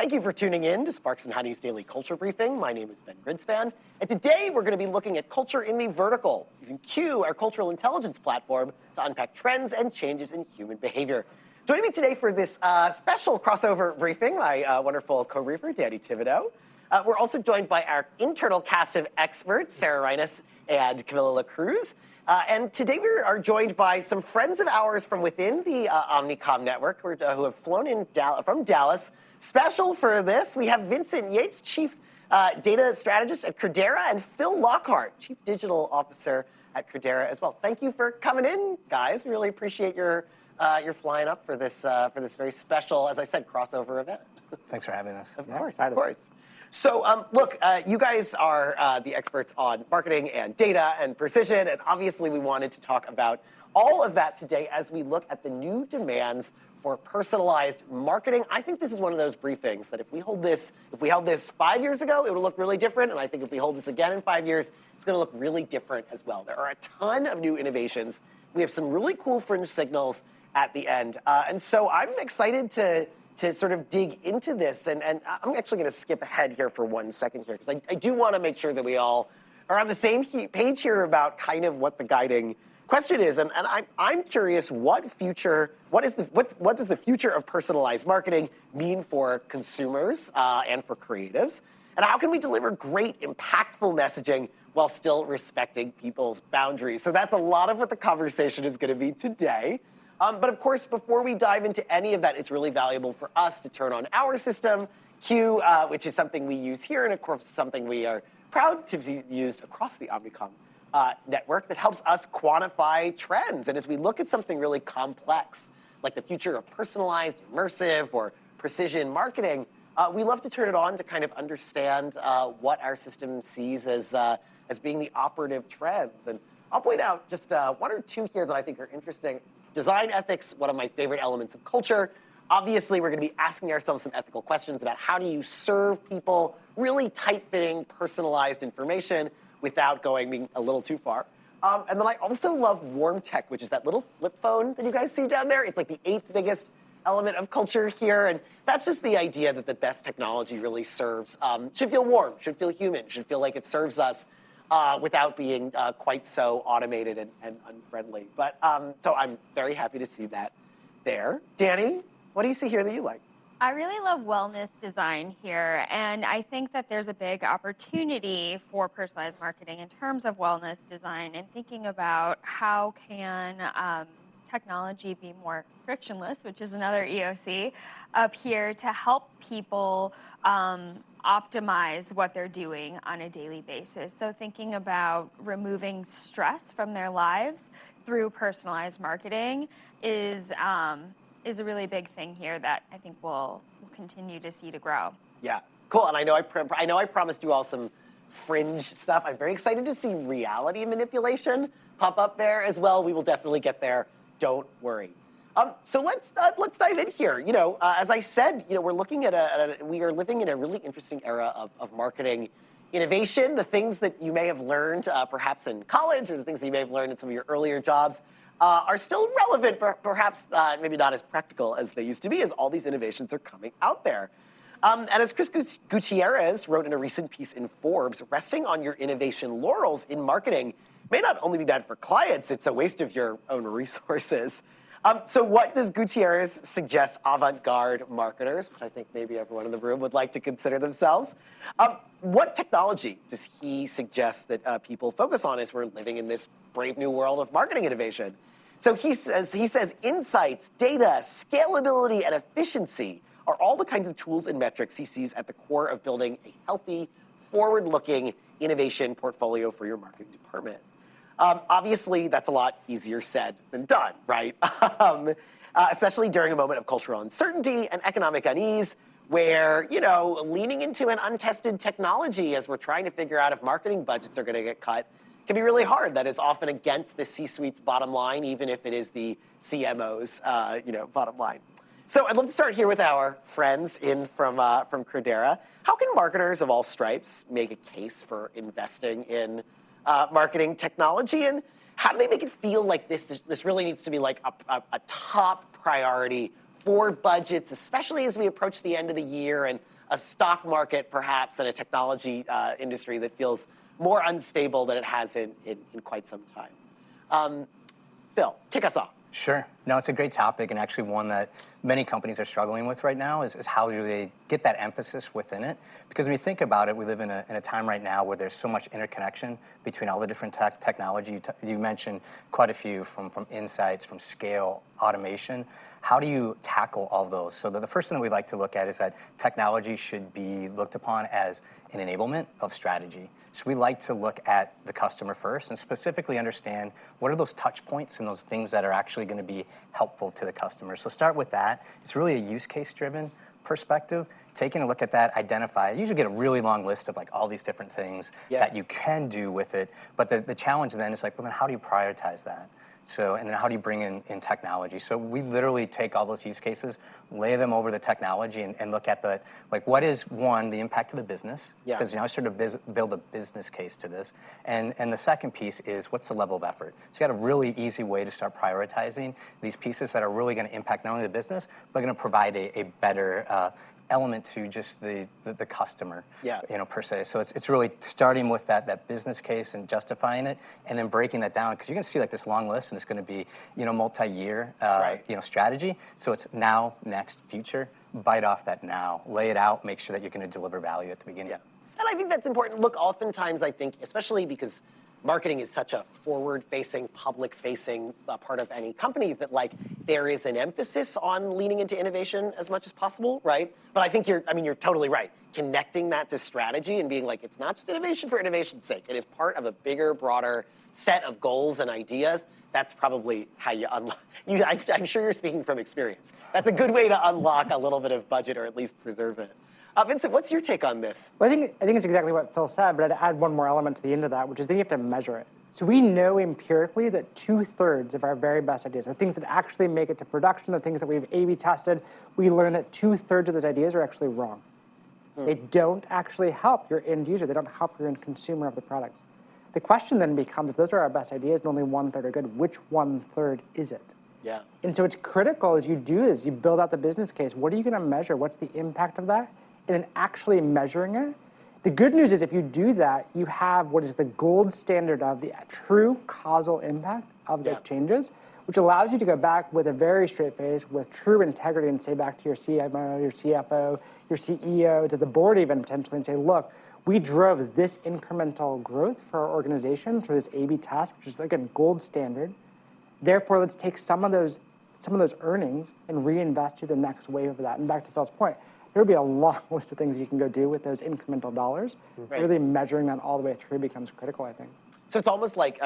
thank you for tuning in to Sparks and Honey's Daily Culture Briefing. My name is Ben Grinspan, and today we're going to be looking at culture in the vertical, using Q, our cultural intelligence platform, to unpack trends and changes in human behavior. Joining me today for this special crossover briefing, my wonderful co-briefer, Danny Thibodeau. We're also joined by our internal cast of experts, Sarah Reines and Camilla LaCruz. And today we are joined by some friends of ours from within the Omnicom network who have flown in from Dallas. Special for this, we have Vincent Yates, Chief Data Strategist at Credera, and Phil Lockhart, Chief Digital Officer at Credera as well. Thank you for coming in, guys. We really appreciate your flying up for this very special, as I said, crossover event. Thanks for having us. Of course. So, look, you guys are the experts on marketing and data and precision, and obviously we wanted to talk about all of that today as we look at the new demands for personalized marketing. I think this is one of those briefings that if we held this 5 years ago, it would look really different, and I think if we hold this again in 5 years, it's going to look really different as well. There are a ton of new innovations. We have some really cool fringe signals at the end, and so I'm excited to sort of dig into this, and I'm actually going to skip ahead here for 1 second here, because I do want to make sure that we all are on the same page here about kind of what the guiding question is, and I'm curious, what does the future of personalized marketing mean for consumers and for creatives, and how can we deliver great, impactful messaging while still respecting people's boundaries? So that's a lot of what the conversation is going to be today. But of course, before we dive into any of that, it's really valuable for us to turn on our system, Q, which is something we use here, and of course, something we are proud to be used across the Omnicom network that helps us quantify trends. And as we look at something really complex, like the future of personalized, immersive, or precision marketing, we love to turn it on to kind of understand what our system sees as being the operative trends. And I'll point out just one or two here that I think are interesting. Design ethics, one of my favorite elements of culture. Obviously, we're going to be asking ourselves some ethical questions about how do you serve people really tight-fitting, personalized information without being a little too far. And then I also love warm tech, which is that little flip phone that you guys see down there. It's like the 8th biggest element of culture here, and that's just the idea that the best technology really serves, should feel warm, should feel human, should feel like it serves us without being quite so automated and unfriendly. But so I'm very happy to see that there. Danny, what do you see here that you like? I really love wellness design here, and I think that there's a big opportunity for personalized marketing in terms of wellness design and thinking about how can technology be more frictionless, which is another EOC up here, to help people optimize what they're doing on a daily basis. So thinking about removing stress from their lives through personalized marketing is a really big thing here that I think we'll continue to see to grow. Yeah, cool. And I know I promised you all some fringe stuff. I'm very excited to see reality manipulation pop up there as well. We will definitely get there. Don't worry. So let's dive in here. As I said, we're looking at we are living in a really interesting era of marketing innovation. The things that you may have learned perhaps in college, or the things that you may have learned in some of your earlier jobs, are still relevant, but perhaps maybe not as practical as they used to be, as all these innovations are coming out there. And as Chris Gutierrez wrote in a recent piece in Forbes, resting on your innovation laurels in marketing may not only be bad for clients, it's a waste of your own resources. So what does Gutierrez suggest avant-garde marketers, which I think maybe everyone in the room would like to consider themselves, what technology does he suggest that people focus on as we're living in this brave new world of marketing innovation? So he says insights, data, scalability, and efficiency are all the kinds of tools and metrics he sees at the core of building a healthy, forward-looking innovation portfolio for your marketing department. Obviously, that's a lot easier said than done, right? Especially during a moment of cultural uncertainty and economic unease, where, leaning into an untested technology as we're trying to figure out if marketing budgets are going to get cut can be really hard. That is often against the C-suite's bottom line, even if it is the CMO's, bottom line. So I'd love to start here with our friends from Credera. How can marketers of all stripes make a case for investing in marketing technology, and how do they make it feel like this really needs to be like a top priority for budgets, especially as we approach the end of the year and a stock market perhaps and a technology industry that feels more unstable than it has in quite some time. Phil, kick us off. Sure. No, it's a great topic, and actually one that many companies are struggling with right now is how do they get that emphasis within it? Because when you think about it, we live in a time right now where there's so much interconnection between all the different technology. You mentioned quite a few from insights, from scale, automation. How do you tackle all of those? So the first thing that we like to look at is that technology should be looked upon as an enablement of strategy. So we like to look at the customer first and specifically understand what are those touch points and those things that are actually going to be helpful to the customer. So start with that. It's really a use case driven perspective. Taking a look at that, identify, you usually get a really long list of like all these different things that you can do with it. But the challenge then is like, well, then how do you prioritize that? So, and then how do you bring in technology? So we literally take all those use cases, lay them over the technology, and look at the, like, what is, one, the impact of the business? Because I start to build a business case to this. And the second piece is, what's the level of effort? So you got a really easy way to start prioritizing these pieces that are really going to impact not only the business, but going to provide a better element to just the customer, per se. So it's really starting with that business case and justifying it, and then breaking that down, because you're going to see like this long list, and it's going to be multi-year strategy. So it's now, next, future. Bite off that now, lay it out, make sure that you're going to deliver value at the beginning. And I think that's important. Look, oftentimes I think, especially because marketing is such a forward-facing, public-facing part of any company, that like there is an emphasis on leaning into innovation as much as possible, right? But I think you're totally right. Connecting that to strategy and being like, it's not just innovation for innovation's sake. It is part of a bigger, broader set of goals and ideas. That's probably how you unlock. I'm sure you're speaking from experience. That's a good way to unlock a little bit of budget, or at least preserve it. Vincent, what's your take on this? Well, I think it's exactly what Phil said, but I'd add one more element to the end of that, which is then you have to measure it. So we know empirically that 2/3 of our very best ideas, the things that actually make it to production, the things that we've A/B tested, we learn that 2/3 of those ideas are actually wrong. They don't actually help your end user. They don't help your end consumer of the products. The question then becomes, if those are our best ideas and only 1/3 are good, which 1/3 is it? Yeah. And so it's critical as you do this, you build out the business case. What are you going to measure? What's the impact of that? And then actually measuring it. The good news is if you do that, you have what is the gold standard of the true causal impact of those changes, which allows you to go back with a very straight face, with true integrity, and say back to your CMO, your CFO, your CEO, to the board even potentially, and say, look, we drove this incremental growth for our organization through this A/B test, which is, again, gold standard. Therefore, let's take some of those earnings and reinvest to the next wave of that. And back to Phil's point, there will be a long list of things you can go do with those incremental dollars. Really measuring that all the way through becomes critical, I think. So it's almost like,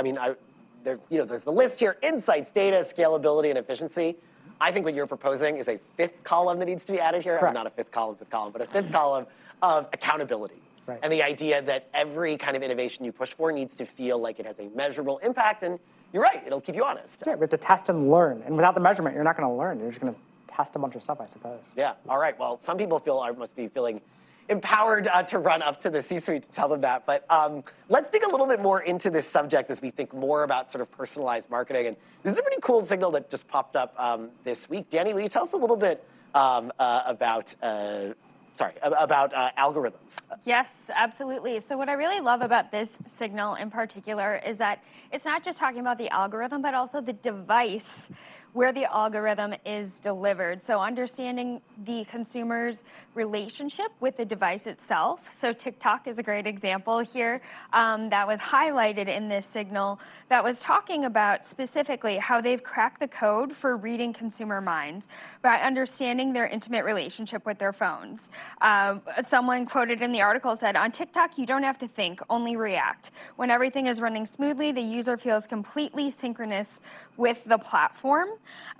there's the list here: insights, data, scalability, and efficiency. I think what you're proposing is a fifth column that needs to be added here. Not a fifth column, but a fifth column of accountability. Right. And the idea that every kind of innovation you push for needs to feel like it has a measurable impact. And you're right, it'll keep you honest. Yeah, we have to test and learn. And without the measurement, you're not going to learn. You're just going to test a bunch of stuff, I suppose. Yeah, all right. Well, some people must be feeling empowered to run up to the C-suite to tell them that. But let's dig a little bit more into this subject as we think more about sort of personalized marketing. And this is a pretty cool signal that just popped up this week. Danny, will you tell us a little bit about algorithms? Yes, absolutely. So what I really love about this signal in particular is that it's not just talking about the algorithm, but also the device where the algorithm is delivered. So understanding the consumer's relationship with the device itself. So TikTok is a great example here that was highlighted in this signal that was talking about specifically how they've cracked the code for reading consumer minds by understanding their intimate relationship with their phones. Someone quoted in the article said, on TikTok, you don't have to think, only react. When everything is running smoothly, the user feels completely synchronous with the platform.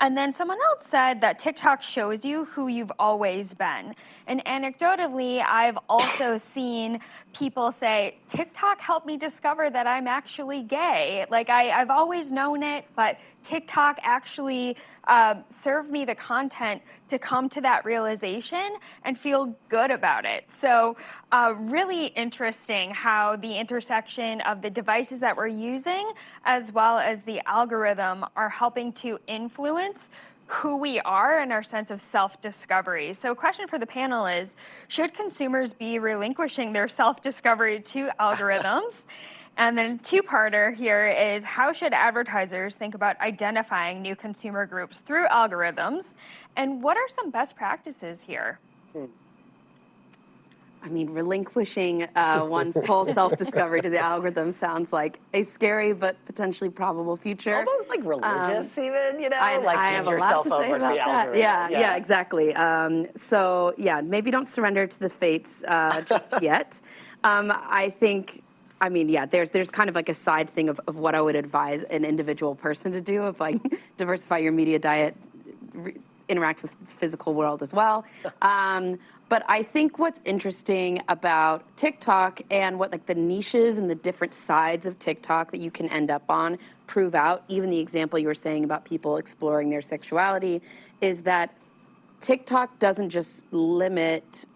And then someone else said that TikTok shows you who you've always been. And anecdotally, I've also seen people say, TikTok helped me discover that I'm actually gay. Like I've always known it, but TikTok actually served me the content to come to that realization and feel good about it. So really interesting how the intersection of the devices that we're using as well as the algorithm are helping to influence who we are and our sense of self-discovery. So a question for the panel is, should consumers be relinquishing their self-discovery to algorithms? And then two-parter here is, how should advertisers think about identifying new consumer groups through algorithms? And what are some best practices here? I mean, relinquishing one's whole self-discovery to the algorithm sounds like a scary but potentially probable future. Almost like religious, even, you know, like I give have a lot yourself to say over to the about that. algorithm. Yeah, exactly. So yeah, maybe don't surrender to the fates just yet. I think, I mean, yeah, there's kind of like a side thing of what I would advise an individual person to do, of like diversify your media diet, interact with the physical world as well. But I think what's interesting about TikTok and what like the niches and the different sides of TikTok that you can end up on prove out, even the example you were saying about people exploring their sexuality, is that TikTok doesn't just limit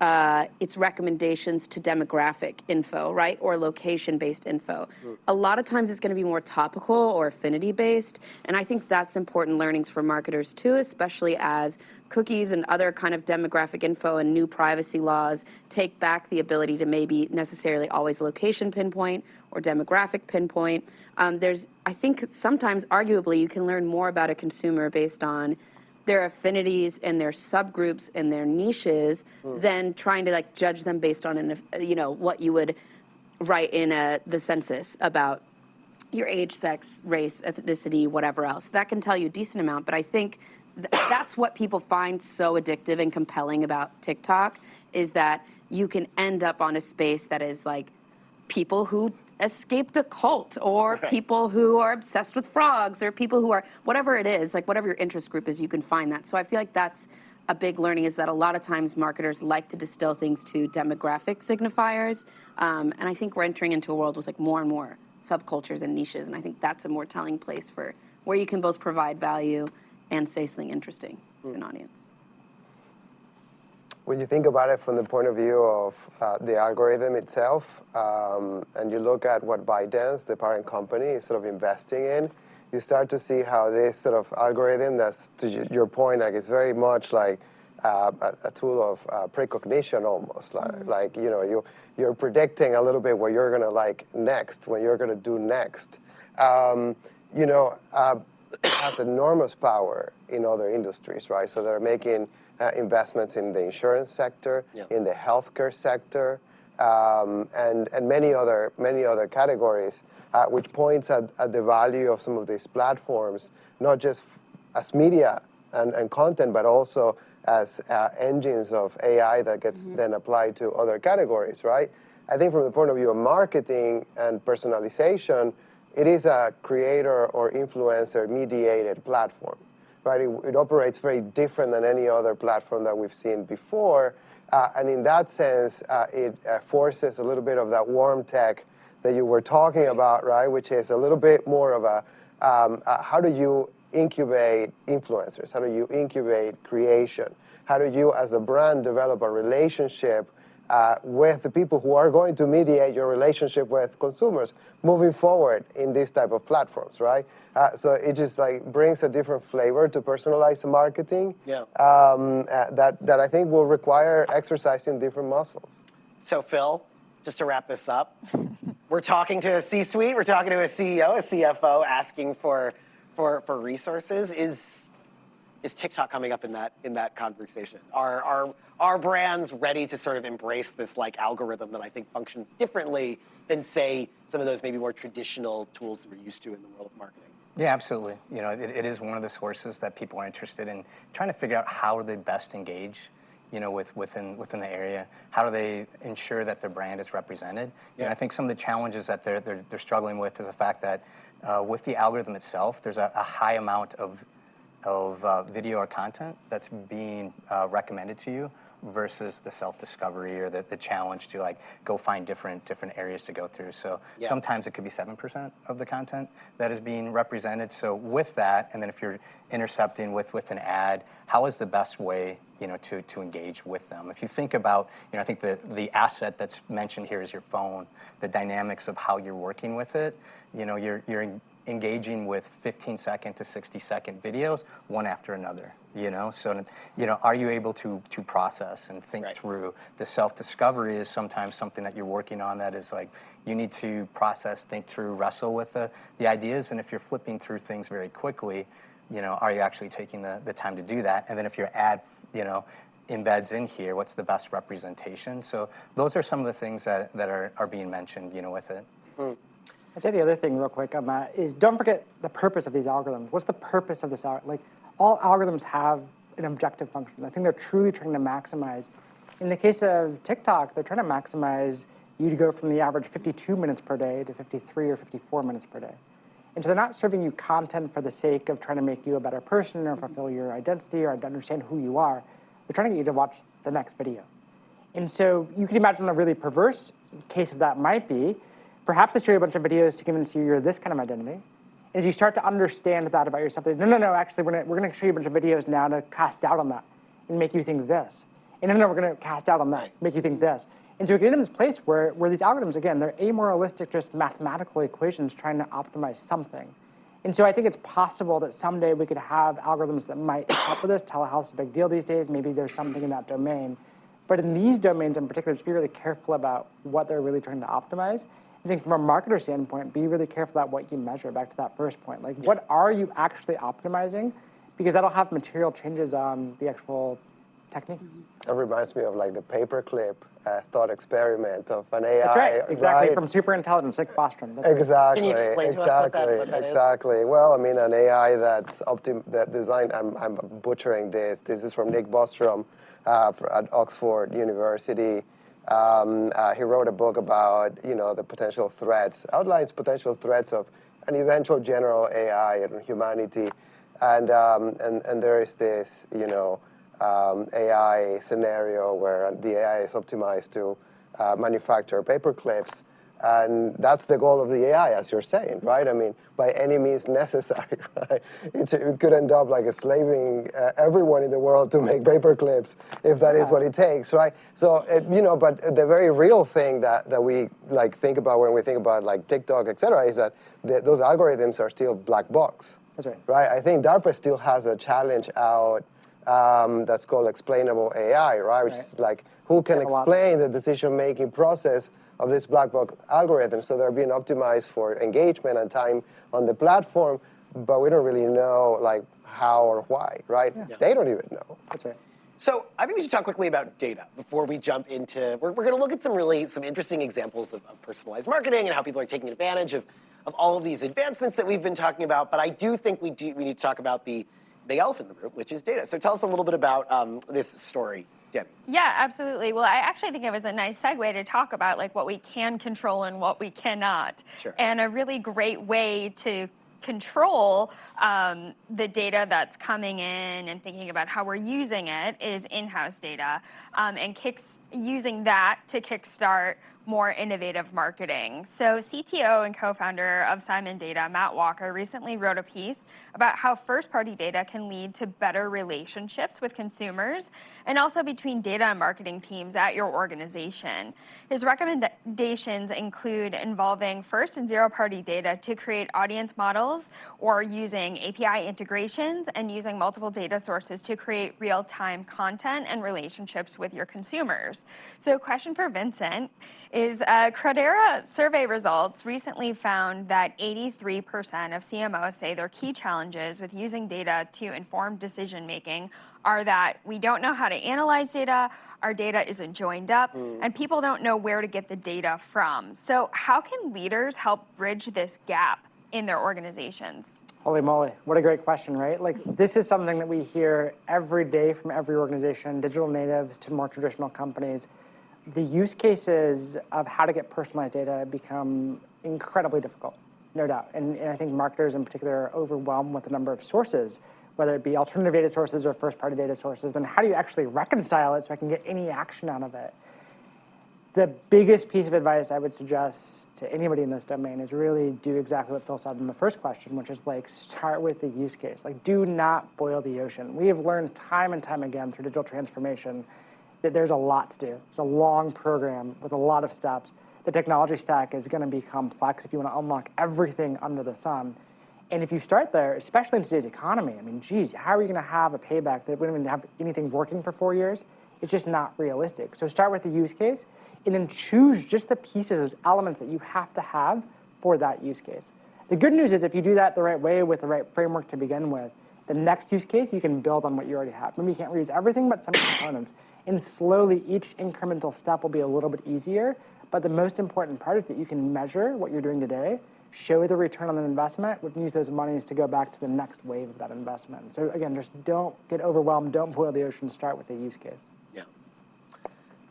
its recommendations to demographic info, right, or location-based info. A lot of times it's going to be more topical or affinity-based, and I think that's important learnings for marketers too, especially as cookies and other kind of demographic info and new privacy laws take back the ability to maybe necessarily always location pinpoint or demographic pinpoint. I think sometimes, arguably, you can learn more about a consumer based on their affinities and their subgroups and their niches than trying to like judge them based on what you would write in the census about your age, sex, race, ethnicity, whatever else. That can tell you a decent amount, but I think that's what people find so addictive and compelling about TikTok, is that you can end up on a space that is like people who escaped a cult, or people who are obsessed with frogs, or people who are, whatever it is, like whatever your interest group is, you can find that. So I feel like that's a big learning, is that a lot of times marketers like to distill things to demographic signifiers. And I think we're entering into a world with like more and more subcultures and niches. And I think that's a more telling place for where you can both provide value and say something interesting to an audience. When you think about it from the point of view of the algorithm itself, and you look at what ByteDance, the parent company, is sort of investing in, you start to see how this sort of algorithm, that's to your point, like it's very much like a tool of precognition almost, like you know, you're predicting a little bit what you're gonna like next, what you're gonna do next. You know, has enormous power in other industries, right? So they're making investments in the insurance sector, in the healthcare sector, and many other categories, which points at the value of some of these platforms, not just as media and content, but also as engines of AI that gets then applied to other categories, right? I think from the point of view of marketing and personalization, it is a creator or influencer mediated platform, right? It operates very different than any other platform that we've seen before. And in that sense, it forces a little bit of that warm tech that you were talking about, right? Which is a little bit more of a, how do you incubate influencers? How do you incubate creation? How do you, as a brand, develop a relationship with the people who are going to mediate your relationship with consumers moving forward in these type of platforms, right? So it just like brings a different flavor to personalized marketing that I think will require exercising different muscles. So Phil, just to wrap this up, we're talking to a C-suite, we're talking to a CEO, a CFO, asking for resources. Is TikTok coming up in that conversation? Are brands ready to sort of embrace this like algorithm that I think functions differently than, say, some of those maybe more traditional tools that we're used to in the world of marketing? Yeah, absolutely. You know, it is one of the sources that people are interested in trying to figure out how they best engage, you know, within the area. How do they ensure that their brand is represented? Yeah. And I think some of the challenges that they're struggling with is the fact that with the algorithm itself, there's a high amount of video or content that's being recommended to you versus the self-discovery or the challenge to like go find different areas to go through. So sometimes it could be 7% of the content that is being represented. So with that, and then if you're intercepting with an ad, how is the best way, you know, to engage with them? If you think about, you know, I think the asset that's mentioned here is your phone, the dynamics of how you're working with it, you know, you're engaging with 15-second to 60-second videos, one after another, you know? So, you know, are you able to process and think through? The self-discovery is sometimes something that you're working on that is like, you need to process, think through, wrestle with the ideas, and if you're flipping through things very quickly, you know, are you actually taking the time to do that? And then if your ad, you know, embeds in here, what's the best representation? So those are some of the things that are being mentioned, you know, with it. I'd say the other thing real quick on that is don't forget the purpose of these algorithms. What's the purpose of this? Like, all algorithms have an objective function. I think they're truly trying to maximize. In the case of TikTok, they're trying to maximize you to go from the average 52 minutes per day to 53 or 54 minutes per day. And so they're not serving you content for the sake of trying to make you a better person or fulfill your identity or to understand who you are. They're trying to get you to watch the next video. And so you can imagine a really perverse case of that might be, perhaps they show you a bunch of videos to convince you you're this kind of identity. As you start to understand that about yourself, no, actually, we're going to show you a bunch of videos now to cast doubt on that and make you think this. And no, we're going to cast doubt on that, make you think this. And so we get in this place where these algorithms, again, they're amoralistic, just mathematical equations trying to optimize something. And so I think it's possible that someday we could have algorithms that might help with this. Telehealth's a big deal these days. Maybe there's something in that domain. But in these domains in particular, just be really careful about what they're really trying to optimize. I think from a marketer standpoint, be really careful about what you measure, back to that first point. Like, what are you actually optimizing? Because that'll have material changes on the actual techniques. That reminds me of like the paperclip thought experiment of an AI. That's right, exactly, right? from superintelligence, like Bostrom. Exactly. Can you explain to us what that is? Exactly. Well, I mean, an AI that designed. I'm butchering this. This is from Nick Bostrom at Oxford University. He wrote a book about the potential threats, outlines potential threats of an eventual general AI and humanity, and there is this AI scenario where the AI is optimized to manufacture paper clips. And that's the goal of the AI, as you're saying, right? I mean, by any means necessary, right? It could end up like enslaving everyone in the world to make paper clips, if that is what it takes, right? So, but the very real thing that we like think about when we think about like TikTok, et cetera, is that those algorithms are still black box. That's right. Right? I think DARPA still has a challenge out that's called explainable AI, right? Which is like, who can explain the decision-making process of this black box algorithm? So they're being optimized for engagement and time on the platform, but we don't really know like how or why, right? Yeah. They don't even know. That's right. So I think we should talk quickly about data before we jump into, we're going to look at some interesting examples of personalized marketing and how people are taking advantage of all of these advancements that we've been talking about. But I do think we need to talk about the big elephant in the room, which is data. So tell us a little bit about this story, Debbie. Yeah, absolutely. Well, I actually think it was a nice segue to talk about like what we can control and what we cannot. Sure. And a really great way to control the data that's coming in and thinking about how we're using it is in-house data, and using that to kickstart more innovative marketing. So CTO and co-founder of Simon Data, Matt Walker, recently wrote a piece about how first-party data can lead to better relationships with consumers and also between data and marketing teams at your organization. His recommendations include involving first and zero-party data to create audience models or using API integrations and using multiple data sources to create real-time content and relationships with your consumers. So question for Vincent is Credera survey results recently found that 83% of CMOs say their key challenges with using data to inform decision-making are that we don't know how to analyze data, our data isn't joined up, and people don't know where to get the data from. So how can leaders help bridge this gap in their organizations? Holy moly, what a great question, right? Like, this is something that we hear every day from every organization, digital natives to more traditional companies. The use cases of how to get personalized data become incredibly difficult, no doubt. And I think marketers in particular are overwhelmed with the number of sources, whether it be alternative data sources or first-party data sources. Then how do you actually reconcile it so I can get any action out of it? The biggest piece of advice I would suggest to anybody in this domain is really do exactly what Phil said in the first question, which is like start with the use case. Like, do not boil the ocean. We have learned time and time again through digital transformation that there's a lot to do. It's a long program with a lot of steps. The technology stack is going to be complex if you want to unlock everything under the sun. And if you start there, especially in today's economy, I mean, geez, how are you going to have a payback that wouldn't even have anything working for 4 years? It's just not realistic. So start with the use case, and then choose just the pieces, those elements that you have to have for that use case. The good news is if you do that the right way with the right framework to begin with, the next use case, you can build on what you already have. Maybe you can't reuse everything, but some components. And slowly, each incremental step will be a little bit easier. But the most important part is that you can measure what you're doing today, show the return on the investment, which use those monies to go back to the next wave of that investment. So again, just don't get overwhelmed. Don't boil the ocean. Start with the use case. Yeah.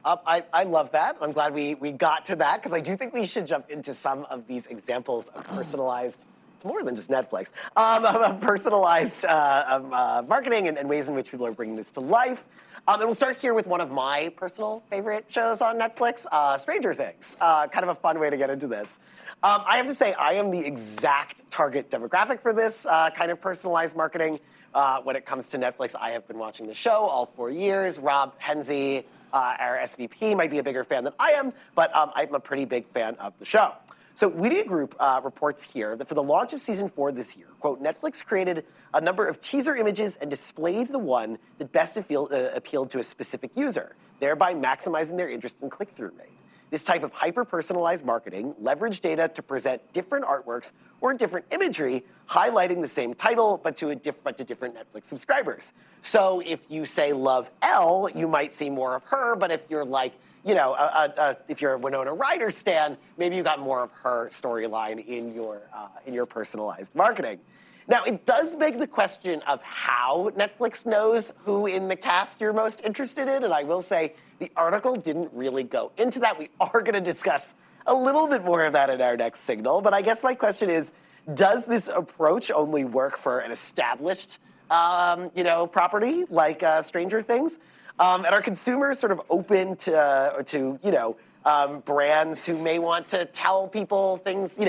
I love that. I'm glad we got to that, because I do think we should jump into some of these examples of personalized, it's more than just Netflix, of personalized marketing and ways in which people are bringing this to life. And we'll start here with one of my personal favorite shows on Netflix, Stranger Things. Kind of a fun way to get into this. I have to say, I am the exact target demographic for this kind of personalized marketing. When it comes to Netflix, I have been watching the show all 4 years. Rob Henze, our SVP, might be a bigger fan than I am, but I'm a pretty big fan of the show. So Media Group reports here that for the launch of season 4 this year, quote, Netflix created a number of teaser images and displayed the one that best appealed to a specific user, thereby maximizing their interest and click-through rate. This type of hyper-personalized marketing leveraged data to present different artworks or different imagery, highlighting the same title, but to different Netflix subscribers. So if you say love Elle, you might see more of her, but if you're like, you know, if you're a Winona Ryder stan, maybe you got more of her storyline in your personalized marketing. Now, it does beg the question of how Netflix knows who in the cast you're most interested in, and I will say the article didn't really go into that. We are going to discuss a little bit more of that in our next signal, but I guess my question is, does this approach only work for an established, property like Stranger Things? And are consumers sort of open to brands who may want to tell people things,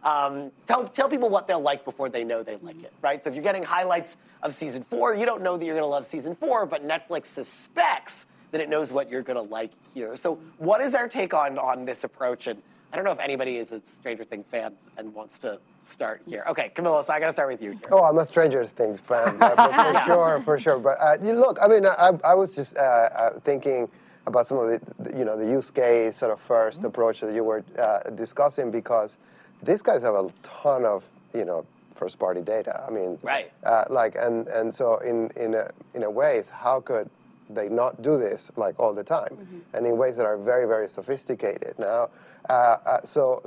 tell people what they'll like before they know they like it, right? So if you're getting highlights of season 4, you don't know that you're going to love season 4, but Netflix suspects that it knows what you're going to like here. So what is our take on this approach? And I don't know if anybody is a Stranger Things fan and wants to start here. Okay, Camilo, so I got to start with you here. Oh, I'm a Stranger Things fan, for sure. But look, I mean, I was just thinking about some of the use case sort of first approach that you were discussing, because these guys have a ton of first-party data. I mean, right. And so in a ways, how could they not do this like all the time, and in ways that are very, very sophisticated now? So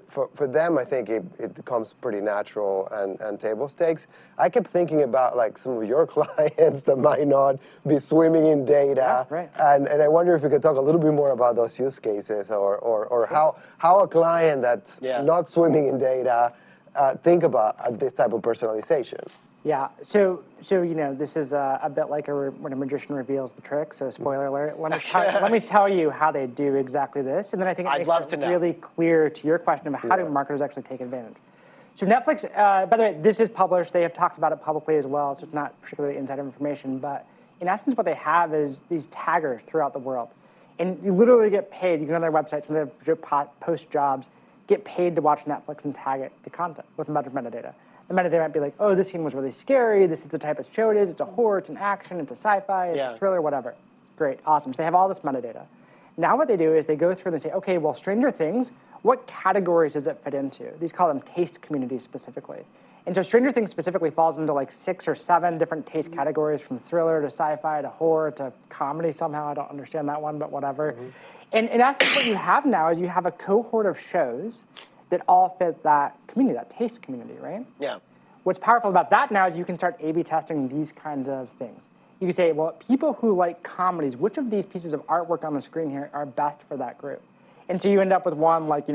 for them, I think it becomes pretty natural and table stakes. I kept thinking about like some of your clients that might not be swimming in data, yeah, right. and I wonder if we could talk a little bit more about those use cases, or how a client that's not swimming in data think about this type of personalization. Yeah, so this is a bit like when a magician reveals the trick, so spoiler alert. Let me tell you how they do exactly this, and then I think it makes it really clear to your question about how do marketers actually take advantage. So Netflix, by the way, this is published. They have talked about it publicly as well, so it's not particularly inside information, but in essence what they have is these taggers throughout the world. And you literally get paid. You go on their website, some of their post jobs, get paid to watch Netflix and tag it, the content, with a bunch of metadata. The metadata might be like, oh, this scene was really scary. This is the type of show it is. It's a horror, it's an action, it's a sci-fi, it's a thriller, whatever. Great, awesome. So they have all this metadata. Now what they do is they go through and they say, okay, well, Stranger Things, what categories does it fit into? These call them taste communities specifically. And so Stranger Things specifically falls into like 6 or 7 different taste categories, from thriller to sci-fi to horror to comedy somehow. I don't understand that one, but whatever. And in essence, what you have now is you have a cohort of shows that all fit that community, that taste community, right? Yeah. What's powerful about that now is you can start A/B testing these kinds of things. You can say, well, people who like comedies, which of these pieces of artwork on the screen here are best for that group? And so you end up with one like,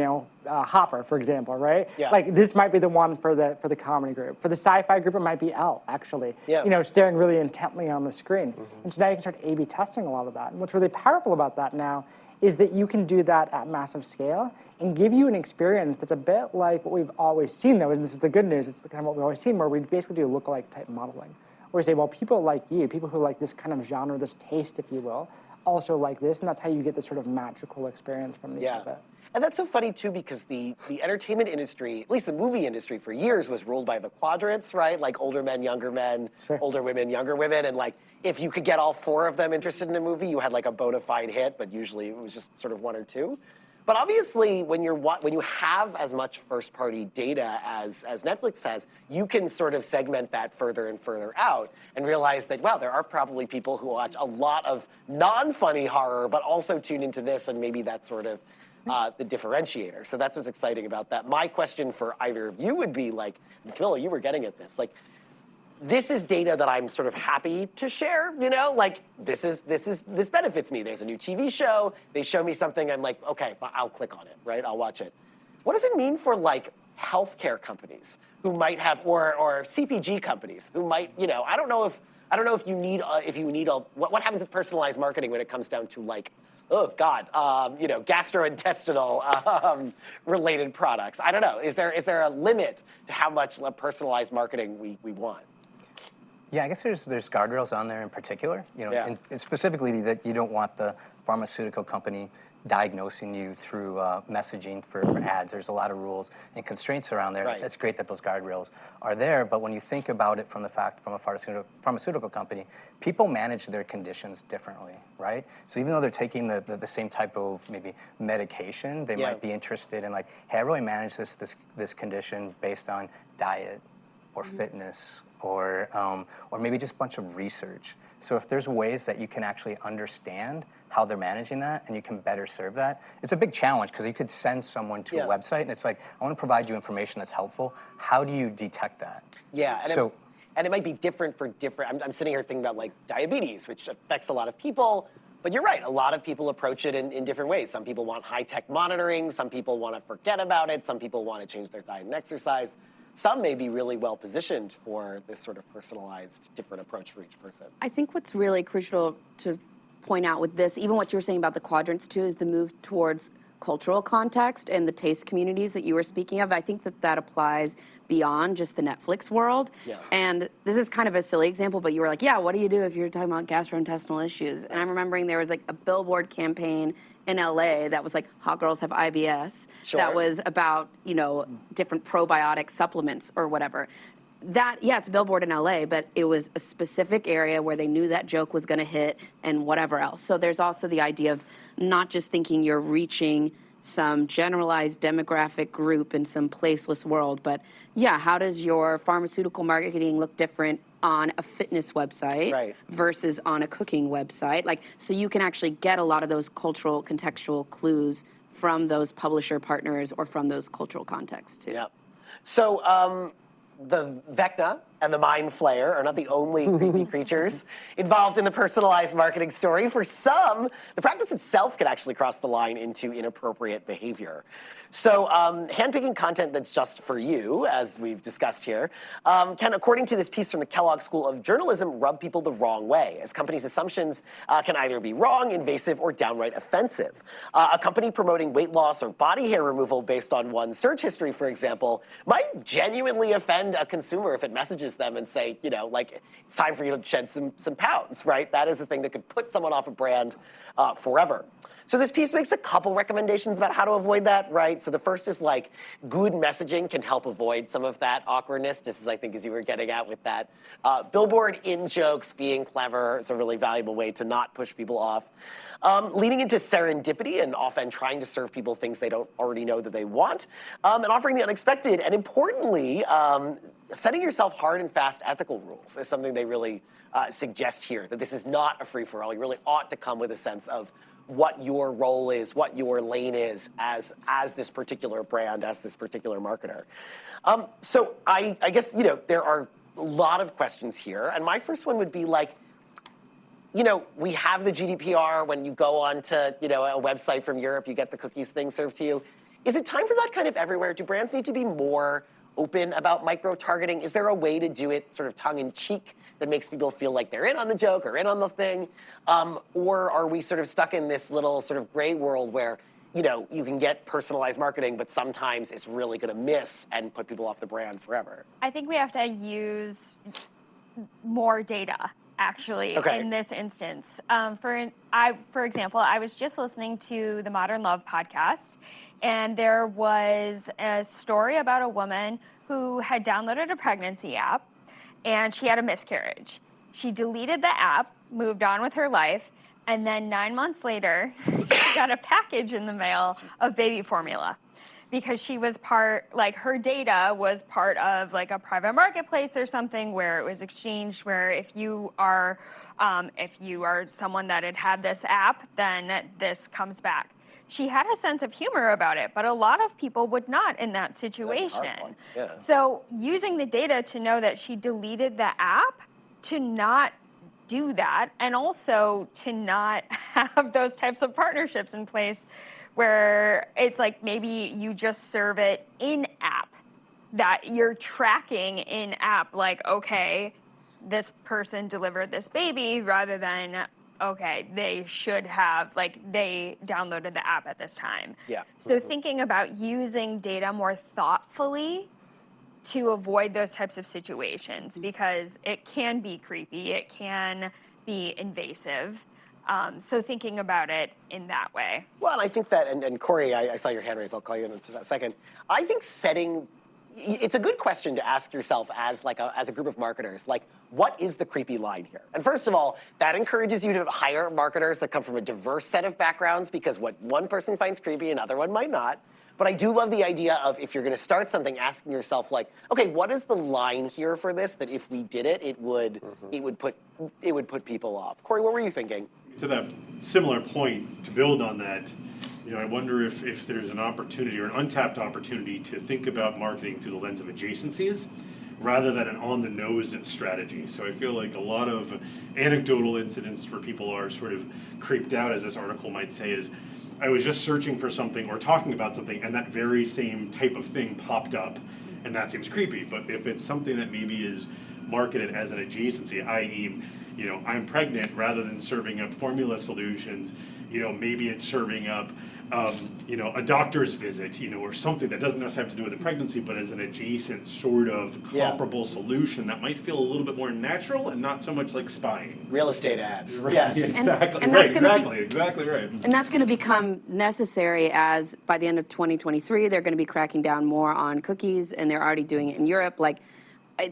Hopper, for example, right? Yeah. Like this might be the one for the comedy group. For the sci-fi group, it might be Elle, actually. Yeah. Staring really intently on the screen. And so now you can start A/B testing a lot of that. And what's really powerful about that now is that you can do that at massive scale and give you an experience that's a bit like what we've always seen, though, and this is the good news, it's kind of what we've always seen, where we basically do lookalike type modeling. Where we say, well, people like you, people who like this kind of genre, this taste, if you will, also like this, and that's how you get this sort of magical experience from the event. And that's so funny too, because the entertainment industry, at least the movie industry for years, was ruled by the quadrants, right? Like older men, younger men, older women, younger women. And like, if you could get all 4 of them interested in a movie, you had like a bona fide hit, but usually it was just sort of 1 or 2. But obviously, when you have as much first-party data as Netflix has, you can sort of segment that further and further out and realize that, wow, there are probably people who watch a lot of non-funny horror, but also tune into this, and maybe that's sort of the differentiator. So that's what's exciting about that. My question for either of you would be like, Camilla, you were getting at this. Like, this is data that I'm sort of happy to share, you know? Like, this benefits me. There's a new TV show. They show me something. I'm like, okay, I'll click on it, right? I'll watch it. What does it mean for like healthcare companies who might have, or CPG companies who might, you know, I don't know if you need what happens with personalized marketing when it comes down to like, oh God, you know, gastrointestinal related products. I don't know. Is there a limit to how much personalized marketing we want? Yeah, I guess there's guardrails on there in particular, you know, and specifically that you don't want the pharmaceutical company diagnosing you through messaging for ads. There's a lot of rules and constraints around there. It's great that those guardrails are there, but when you think about it from a pharmaceutical company, people manage their conditions differently, right? So even though they're taking the same type of maybe medication, they might be interested in like, hey, I really manage this condition based on diet or fitness or maybe just a bunch of research. So if there's ways that you can actually understand how they're managing that and you can better serve that, it's a big challenge because you could send someone to a website and it's like, I want to provide you information that's helpful. How do you detect that? Yeah, and it might be different for different, I'm sitting here thinking about like diabetes, which affects a lot of people. But you're right, a lot of people approach it in different ways. Some people want high-tech monitoring, some people want to forget about it, some people want to change their diet and exercise. Some may be really well positioned for this sort of personalized, different approach for each person. I think what's really crucial to point out with this, even what you were saying about the quadrants too, is the move towards cultural context and the taste communities that you were speaking of. I think that applies beyond just the Netflix world. Yeah. And this is kind of a silly example, but you were like, yeah, what do you do if you're talking about gastrointestinal issues? And I'm remembering there was like a billboard campaign in LA that was like, hot girls have IBS. Sure. That was about, you know, different probiotic supplements or whatever. That, yeah, it's a billboard in LA, but it was a specific area where they knew that joke was gonna hit and whatever else. So there's also the idea of not just thinking you're reaching some generalized demographic group in some placeless world, but yeah, how does your pharmaceutical marketing look different on a fitness website versus on a cooking website? Like, so you can actually get a lot of those cultural contextual clues from those publisher partners or from those cultural contexts too. Yeah. So the Vecna and the Mind Flayer are not the only creepy creatures involved in the personalized marketing story. For some, the practice itself can actually cross the line into inappropriate behavior. So handpicking content that's just for you, as we've discussed here, can, according to this piece from the Kellogg School of Journalism, rub people the wrong way, as companies' assumptions can either be wrong, invasive, or downright offensive. A company promoting weight loss or body hair removal based on one's search history, for example, might genuinely offend a consumer if it messages them and say, you know, like, it's time for you to shed some pounds, right? That is the thing that could put someone off a brand forever. So this piece makes a couple recommendations about how to avoid that, right? So the first is like, good messaging can help avoid some of that awkwardness, just as I think as you were getting at with that. Billboard in jokes, being clever is a really valuable way to not push people off. Leaning into serendipity and often trying to serve people things they don't already know that they want. And offering the unexpected. And importantly, setting yourself hard and fast ethical rules is something they really suggest here, that this is not a free-for-all. You really ought to come with a sense of what your role is, what your lane is as this particular brand, as this particular marketer. So I guess, you know, there are a lot of questions here. And my first one would be like, you know, we have the GDPR. When you go onto, you know, a website from Europe, you get the cookies thing served to you. Is it time for that kind of everywhere? Do brands need to be more open about micro-targeting? Is there a way to do it sort of tongue-in-cheek that makes people feel like they're in on the joke or in on the thing? Or are we sort of stuck in this little sort of gray world where, you know, you can get personalized marketing, but sometimes it's really going to miss and put people off the brand forever? I think we have to use more data actually, Okay. in this instance. For example, I was just listening to the Modern Love podcast, and there was a story about a woman who had downloaded a pregnancy app, and she had a miscarriage. She deleted the app, moved on with her life, and then 9 months later, she got a package in the mail of baby formula. Because she was her data was part of like a private marketplace or something where it was exchanged, where if you are someone that had this app, then this comes back. She had a sense of humor about it, but a lot of people would not in that situation. Yeah. So using the data to know that she deleted the app, to not do that, and also to not have those types of partnerships in place where it's like maybe you just serve it in app, that you're tracking in app, like, okay, this person delivered this baby, rather than, okay, they should have, like, they downloaded the app at this time. Yeah. So thinking about using data more thoughtfully to avoid those types of situations, because it can be creepy, it can be invasive. So thinking about it in that way. Well, and I think that, and Corey, I saw your hand raised. I'll call you in a second. I think it's a good question to ask yourself as a group of marketers, like, what is the creepy line here? And first of all, that encourages you to hire marketers that come from a diverse set of backgrounds, because what one person finds creepy, another one might not. But I do love the idea of, if you're going to start something, asking yourself, like, okay, what is the line here for this, that if we did it, it would put people off? Corey, what were you thinking? To that similar point, to build on that, I wonder if there's an opportunity or an untapped opportunity to think about marketing through the lens of adjacencies rather than an on-the-nose strategy. So I feel like a lot of anecdotal incidents where people are sort of creeped out, as this article might say, is I was just searching for something or talking about something, and that very same type of thing popped up, and that seems creepy. But if it's something that maybe is marketed as an adjacency, i.e., I'm pregnant, rather than serving up formula solutions, maybe it's serving up, a doctor's visit, or something that doesn't necessarily have to do with the pregnancy, but as an adjacent sort of comparable solution that might feel a little bit more natural and not so much like spying. Real estate ads. Right. Yes. Exactly. And Right. that's gonna Exactly right. And that's going to become necessary as by the end of 2023, they're going to be cracking down more on cookies, and they're already doing it in Europe. Like,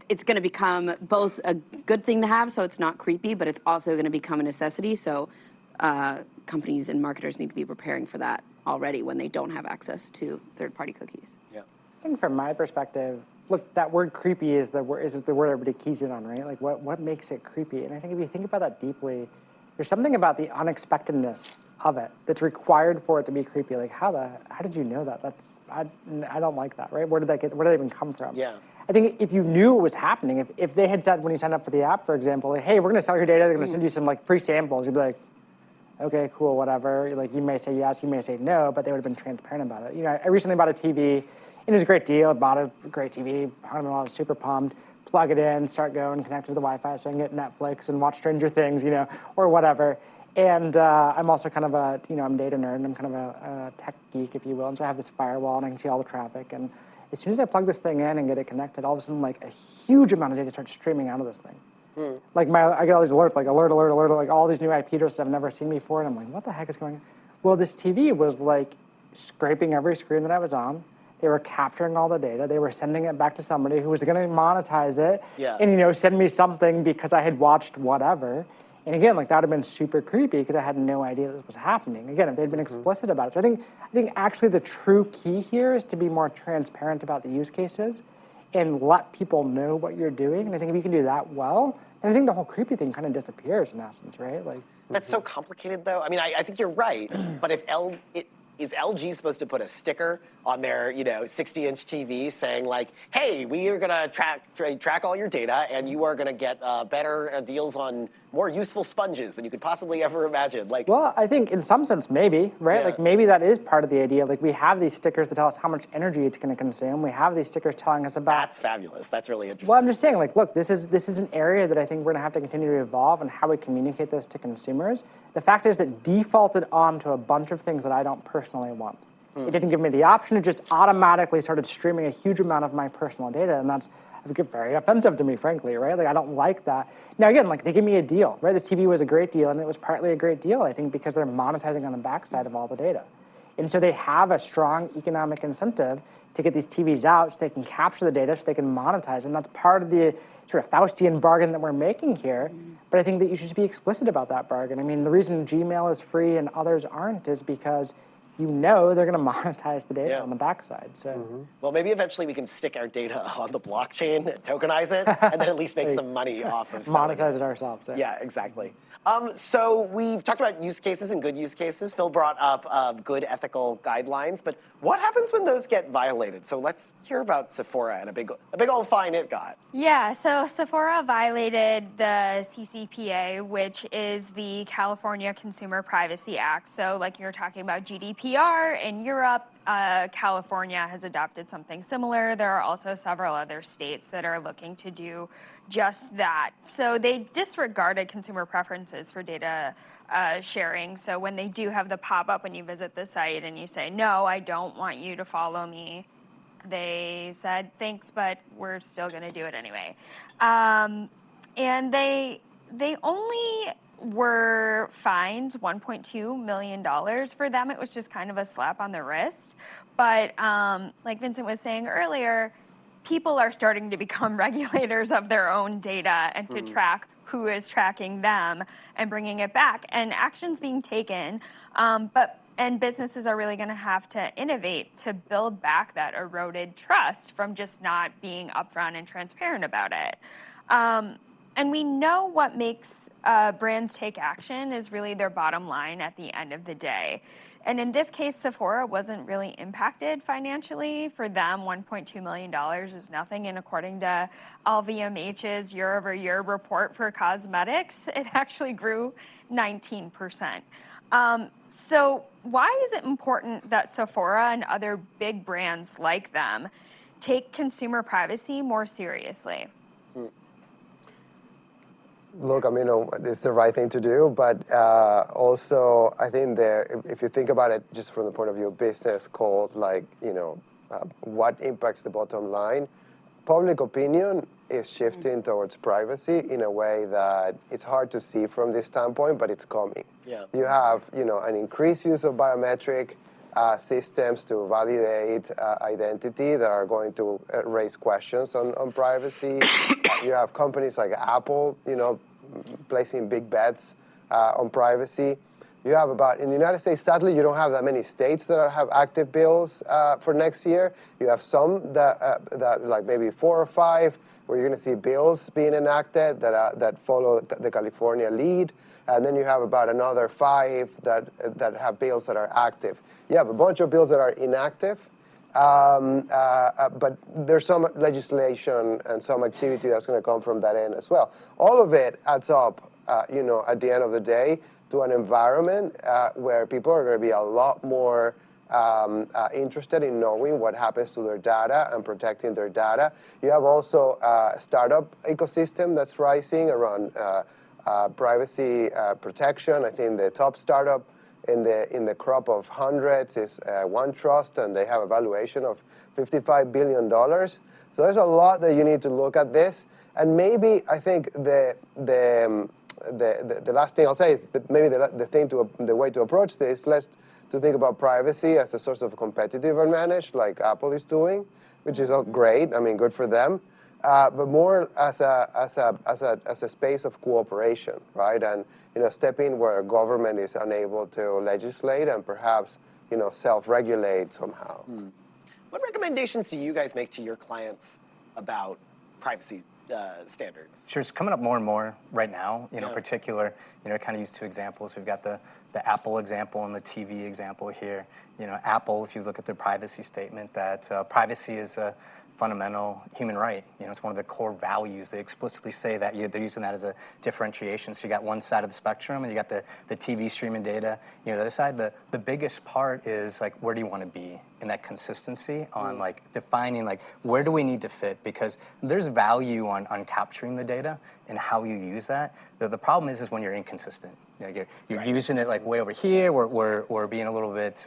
it's going to become both a good thing to have, so it's not creepy, but it's also going to become a necessity. So companies and marketers need to be preparing for that already when they don't have access to third-party cookies. Yeah. I think from my perspective, look, that word creepy is the word everybody keys in on, right? Like, what makes it creepy? And I think if you think about that deeply, there's something about the unexpectedness of it that's required for it to be creepy. Like, how did you know that? I don't like that, right? Where did that even come from? Yeah. I think if you knew it was happening, if they had said when you signed up for the app, for example, like, hey, we're going to sell your data, they're going to send you some like free samples, you'd be like, okay, cool, whatever. Like, you may say yes, you may say no, but they would have been transparent about it. I recently bought a TV, and it was a great deal. I bought a great TV, I was super pumped. Plug it in, start going, connect to the Wi-Fi so I can get Netflix and watch Stranger Things, or whatever. And I'm also kind of I'm a data nerd, and I'm kind of a tech geek, if you will. And so I have this firewall, and I can see all the traffic. And as soon as I plug this thing in and get it connected, all of a sudden, like, a huge amount of data starts streaming out of this thing. Like, I get all these alerts, like alert, like all these new IP addresses I've never seen before, and I'm like, what the heck is going on? Well, this TV was like scraping every screen that I was on. They were capturing all the data. They were sending it back to somebody who was going to monetize it, and send me something because I had watched whatever. And again, like, that would have been super creepy because I had no idea this was happening. Again, if they'd been explicit about it. So I think actually the true key here is to be more transparent about the use cases and let people know what you're doing. And I think if you can do that well, then I think the whole creepy thing kind of disappears in essence, right? Like, That's so complicated, though. I mean, I think you're right. But is LG supposed to put a sticker on their 60-inch TV saying, like, hey, we are going to track all your data, and you are going to get better deals on more useful sponges than you could possibly ever imagine? Like, well, I think in some sense, maybe, right? Yeah. Like, maybe that is part of the idea. Like, we have these stickers that tell us how much energy it's going to consume. We have these stickers telling us about. that's fabulous. That's really interesting. Well, I'm just saying, like, look, this is an area that I think we're going to have to continue to evolve and how we communicate this to consumers. The fact is that defaulted onto a bunch of things that I don't personally want. It didn't give me the option. It just automatically started streaming a huge amount of my personal data, and very offensive to me, frankly, right? Like, I don't like that. Now, again, like, they give me a deal, right? This TV was a great deal, and it was partly a great deal, I think, because they're monetizing on the backside of all the data. And so they have a strong economic incentive to get these TVs out so they can capture the data, so they can monetize. And that's part of the sort of Faustian bargain that we're making here. But I think that you should be explicit about that bargain. I mean, the reason Gmail is free and others aren't is because you know they're going to monetize the data on the backside. So, Well, maybe eventually we can stick our data on the blockchain, tokenize it, and then at least make some money off of selling monetize it ourselves. Yeah, exactly. So we've talked about use cases and good use cases. Phil brought up good ethical guidelines, but what happens when those get violated? So let's hear about Sephora and a big old fine it got. Yeah, so Sephora violated the CCPA, which is the California Consumer Privacy Act. So like you were talking about GDPR in Europe, California has adopted something similar. There are also several other states that are looking to do just that. So they disregarded consumer preferences for data sharing. So when they do have the pop-up when you visit the site and you say, no, I don't want you to follow me, they said, thanks, but we're still going to do it anyway. And they only were fined $1.2 million for them. It was just kind of a slap on the wrist. But like Vincent was saying earlier, people are starting to become regulators of their own data and to track who is tracking them and bringing it back. And action's being taken, and businesses are really going to have to innovate to build back that eroded trust from just not being upfront and transparent about it. And we know what makes brands take action is really their bottom line at the end of the day. And in this case, Sephora wasn't really impacted financially. For them, $1.2 million is nothing. And according to LVMH's year-over-year report for cosmetics, it actually grew 19%. So why is it important that Sephora and other big brands like them take consumer privacy more seriously? Look, I mean, it's the right thing to do, but also I think if you think about it just from the point of view of business called like, what impacts the bottom line, public opinion is shifting towards privacy in a way that it's hard to see from this standpoint, but it's coming. Yeah. You have, an increased use of biometric systems to validate identity that are going to raise questions on privacy. You have companies like Apple, placing big bets on privacy. You have in the United States, sadly, you don't have that many states that have active bills for next year. You have some that like maybe 4 or 5, where you're going to see bills being enacted that follow the California lead. And then you have about another 5 that have bills that are active. You have a bunch of bills that are inactive, but there's some legislation and some activity that's going to come from that end as well. All of it adds up, at the end of the day, to an environment where people are going to be a lot more interested in knowing what happens to their data and protecting their data. You have also a startup ecosystem that's rising around privacy protection. I think the top startup in the crop of hundreds is OneTrust, and they have a valuation of $55 billion. So there's a lot that you need to look at this. And maybe I think the last thing I'll say is that maybe the way to approach this, less to think about privacy as a source of competitive advantage, like Apple is doing, which is great. I mean, good for them. But more as a space of cooperation, right? And step in where government is unable to legislate and perhaps self-regulate somehow. What recommendations do you guys make to your clients about privacy standards? Sure, it's coming up more and more right now. In particular, kind of use 2 examples. We've got the Apple example and the TV example here. Apple, if you look at their privacy statement, that privacy is a fundamental human right. It's one of their core values. They explicitly say that they're using that as a differentiation. So you got one side of the spectrum, and you got the TV streaming data. The other side, the biggest part is like, where do you want to be in that consistency on like defining like where do we need to fit, because there's value on capturing the data and how you use that. The problem is when you're inconsistent. You're using it like way over here, or being a little bit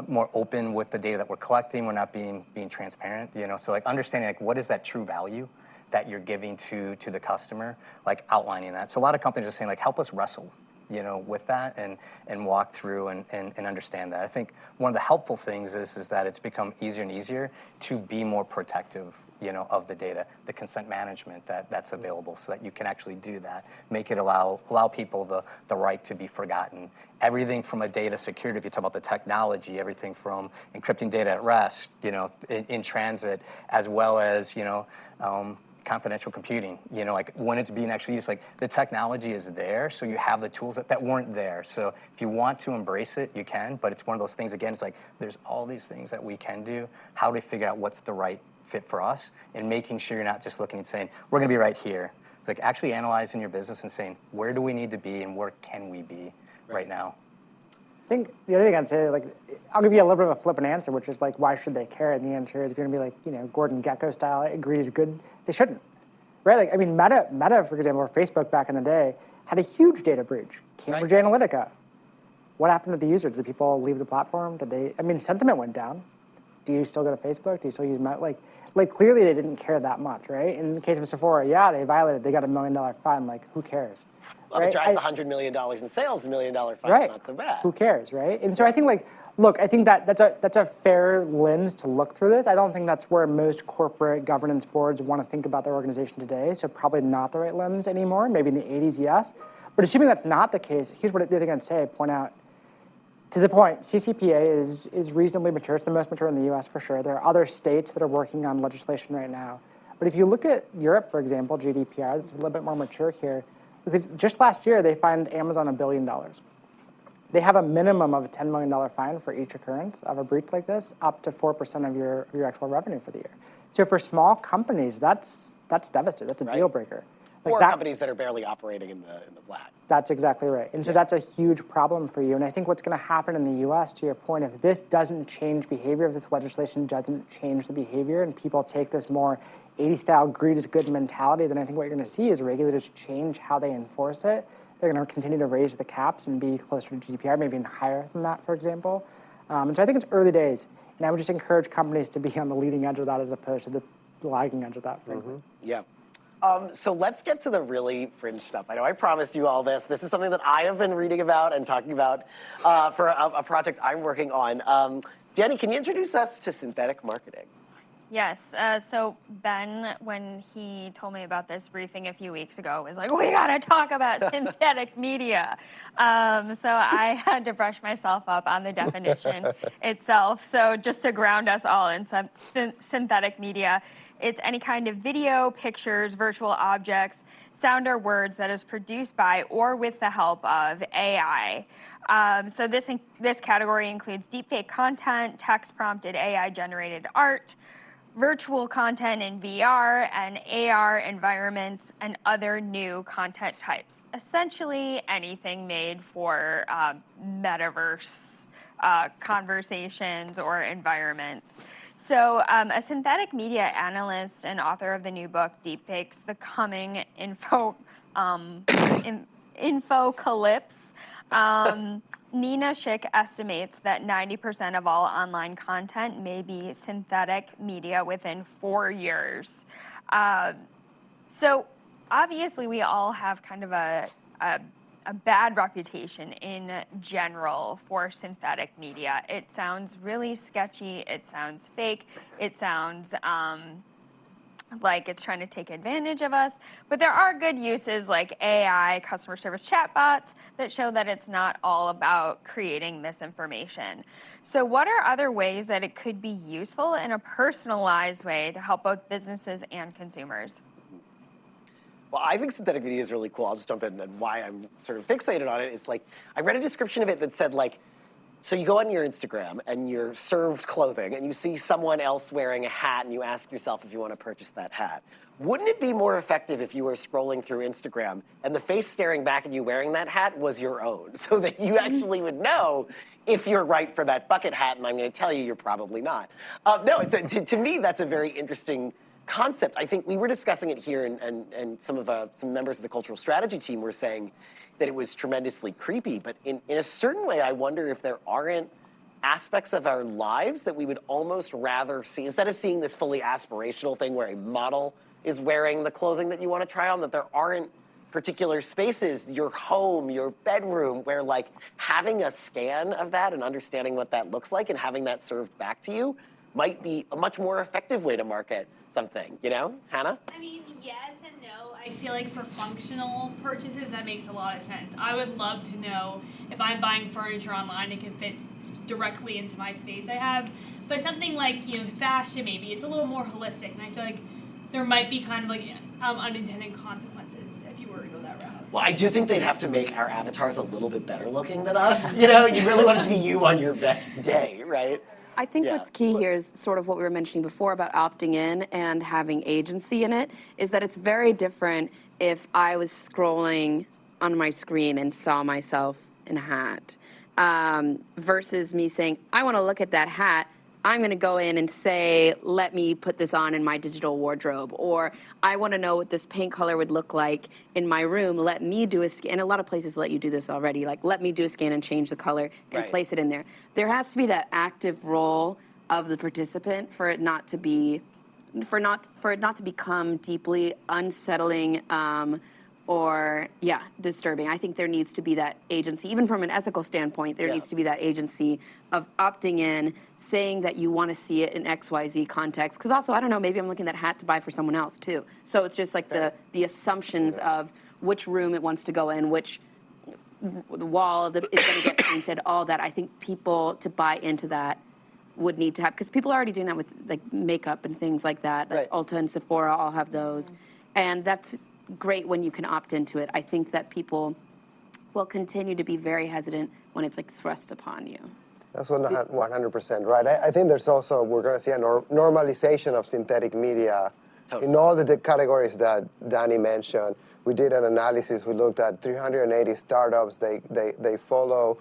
more open with the data that we're collecting. We're not being transparent, So like understanding like what is that true value that you're giving to the customer, like outlining that. So a lot of companies are saying like, help us wrestle, with that and walk through and understand that. I think one of the helpful things is that it's become easier and easier to be more protective, of the data, the consent management that's available, so that you can actually do that. Make it allow people the right to be forgotten. Everything from a data security, if you talk about the technology, everything from encrypting data at rest, in transit, as well as, confidential computing, like when it's being actually used, like the technology is there, so you have the tools that weren't there. So if you want to embrace it, you can, but it's one of those things, again, it's like there's all these things that we can do. How do we figure out what's the right fit for us, and making sure you're not just looking and saying, we're gonna be right here. It's like actually analyzing your business and saying, where do we need to be and where can we be right now? I think the other thing I'd say, like, I'll give you a little bit of a flippant answer, which is like, why should they care? And the answer is, if you're gonna be like, Gordon Gekko style, agree is good, they shouldn't, right? Like, I mean, Meta, for example, or Facebook back in the day, had a huge data breach. Cambridge Analytica. What happened to the users? Did people leave the platform? Sentiment went down. Do you still go to Facebook? Do you still use Meta? Like clearly they didn't care that much, right? In the case of Sephora, yeah, they violated, they got $1 million fine. Like, who cares? Well, right? if it drives $100 million in sales, $1 million fine's right. not so bad. Who cares, right? And so I think, look, I think that's a fair lens to look through this. I don't think that's where most corporate governance boards want to think about their organization today, so probably not the right lens anymore. Maybe in the 80s, yes. But assuming that's not the case, here's what the other thing I'd say, point out. To the point, CCPA is reasonably mature. It's the most mature in the US for sure. There are other states that are working on legislation right now. But if you look at Europe, for example, GDPR, it's a little bit more mature here. Because just last year, they fined Amazon $1 billion. They have a minimum of a $10 million fine for each occurrence of a breach like this, up to 4% of your actual revenue for the year. So for small companies, that's devastating. That's a deal breaker. Or companies that are barely operating in the black. That's exactly right. And so that's a huge problem for you. And I think what's going to happen in the US, to your point, if this doesn't change behavior, if this legislation doesn't change the behavior, and people take this more 80s style greed is good mentality, then I think what you're going to see is regulators change how they enforce it. They're going to continue to raise the caps and be closer to GDPR, maybe even higher than that, for example. And so I think it's early days. And I would just encourage companies to be on the leading edge of that as opposed to the lagging edge of that, frankly. Yeah. So let's get to the really fringe stuff. I know I promised you all this. This is something that I have been reading about and talking about for a project I'm working on. Danny, can you introduce us to synthetic marketing? Yes. So Ben, when he told me about this briefing a few weeks ago, was like, we got to talk about synthetic media. So I had to brush myself up on the definition itself. So just to ground us all in synthetic media, it's any kind of video, pictures, virtual objects, sound or words that is produced by or with the help of AI. So this category includes deepfake content, text-prompted AI-generated art, virtual content in VR and AR environments, and other new content types. Essentially anything made for metaverse conversations or environments. So a synthetic media analyst and author of the new book, Deepfakes, The Coming Infocalypse, Nina Schick estimates that 90% of all online content may be synthetic media within 4 years. So obviously we all have kind of a bad reputation in general for synthetic media. It sounds really sketchy, it sounds fake, it sounds like it's trying to take advantage of us, but there are good uses like AI, customer service chatbots, that show that it's not all about creating misinformation. So what are other ways that it could be useful in a personalized way to help both businesses and consumers? Well, I think synthetic media is really cool. I'll just jump in, and why I'm sort of fixated on it is like, I read a description of it that said like, so you go on your Instagram and you're served clothing and you see someone else wearing a hat and you ask yourself if you want to purchase that hat. Wouldn't it be more effective if you were scrolling through Instagram and the face staring back at you wearing that hat was your own, so that you actually would know if you're right for that bucket hat, and I'm going to tell you you're probably not. No, to me, that's a very interesting concept. I think we were discussing it here, and some members of the cultural strategy team were saying that it was tremendously creepy, but in a certain way, I wonder if there aren't aspects of our lives that we would almost rather see, instead of seeing this fully aspirational thing where a model is wearing the clothing that you want to try on, that there aren't particular spaces, your home, your bedroom, where like having a scan of that and understanding what that looks like and having that served back to you might be a much more effective way to market something, you know? Hannah? I mean, yes and no. I feel like for functional purchases, that makes a lot of sense. I would love to know if I'm buying furniture online, it can fit directly into my space I have. But something like, you know, fashion, maybe, it's a little more holistic, and I feel like there might be kind of like unintended consequences if you were to go that route. Well, I do think they'd have to make our avatars a little bit better looking than us. You know, you really want it to be you on your best day, right? I think Yeah. what's key here is sort of what we were mentioning before about opting in and having agency in it, is that it's very different if I was scrolling on my screen and saw myself in a hat, versus me saying, I want to look at that hat. I'm going to go in and say, let me put this on in my digital wardrobe, or I want to know what this paint color would look like in my room. Let me do a scan. And a lot of places let you do this already. Like, let me do a scan and change the color and Right. place it in there. There has to be that active role of the participant for it not to be, for it not to become deeply unsettling, or disturbing. I think there needs to be that agency, even from an ethical standpoint. There Yeah. needs to be that agency of opting in, saying that you want to see it in XYZ context. Because also, I don't know, maybe I'm looking at that hat to buy for someone else too. So it's just like the assumptions of which room it wants to go in, which the wall that is going to get painted, all that. I think people to buy into that would need to have, because people are already doing that with like makeup and things like that. Like Right. Ulta and Sephora all have those, and that's great when you can opt into it. I think that people will continue to be very hesitant when it's like thrust upon you. That's 100% right. I think there's also, we're going to see a normalization of synthetic media Totally. in all the categories that Danny mentioned. We did an analysis. We looked at 380 startups. They follow.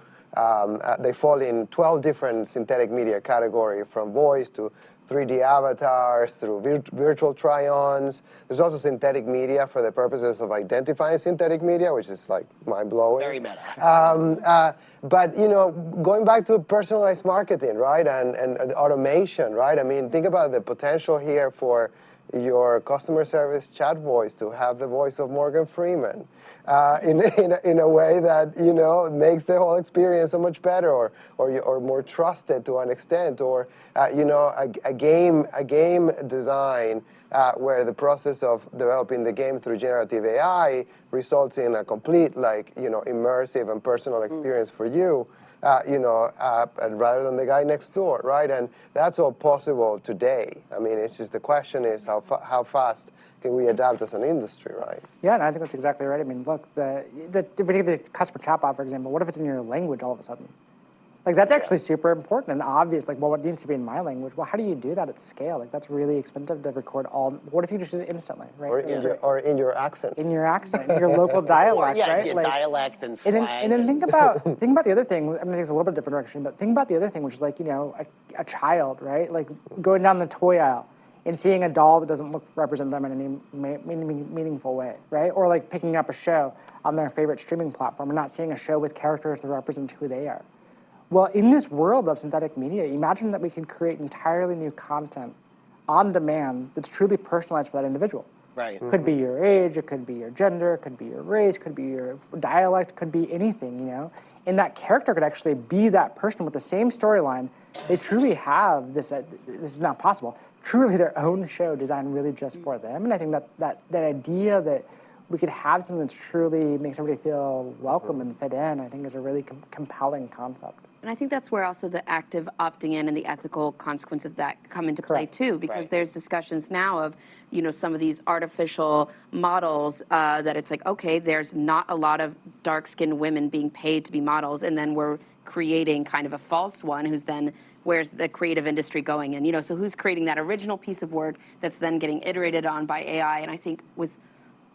They fall in 12 different synthetic media categories, from voice to 3D avatars through virtual try-ons. There's also synthetic media for the purposes of identifying synthetic media, which is like mind-blowing. Very meta. But you know, going back to personalized marketing, right, and automation, right? I mean, think about the potential here for your customer service chat voice to have the voice of Morgan Freeman in a way that, you know, makes the whole experience so much better, or more trusted to an extent, or you know, a game design where the process of developing the game through generative AI results in a complete, like, you know, immersive and personal experience for you. You know, and rather than the guy next door, right? And that's all possible today. I mean, it's just the question is how fast can we adapt as an industry, right? Yeah, and I think that's exactly right. I mean, look, if we take the customer chatbot, for example, what if it's in your language all of a sudden? Like, that's actually super important and obvious. Like, well, what needs to be in my language? Well, how do you do that at scale? Like, that's really expensive to record all. What if you just do it instantly, right? Or in your accent. In your accent, in your local dialect, Or, yeah, right? get Like, dialect and slang. and then think about the other thing. I'm gonna take this a little bit different direction, but think about the other thing, which is like, you know, a child, right? Like going down the toy aisle and seeing a doll that doesn't represent them in any meaningful way, right? Or like picking up a show on their favorite streaming platform and not seeing a show with characters that represent who they are. Well, in this world of synthetic media, imagine that we could create entirely new content on demand that's truly personalized for that individual. Right. Could be your age, it could be your gender, it could be your race, could be your dialect, could be anything, you know? And that character could actually be that person with the same storyline. They truly have this is not possible, truly their own show designed really just for them. And I think that idea that we could have something that truly makes everybody feel welcome and fit in, I think is a really compelling concept. And I think that's where also the active opting in and the ethical consequence of that come into play Correct. too, because Right. there's discussions now of, you know, some of these artificial models that it's like, okay, there's not a lot of dark-skinned women being paid to be models, and then we're creating kind of a false one who's then, where's the creative industry going in? You know, so who's creating that original piece of work that's then getting iterated on by AI? And I think with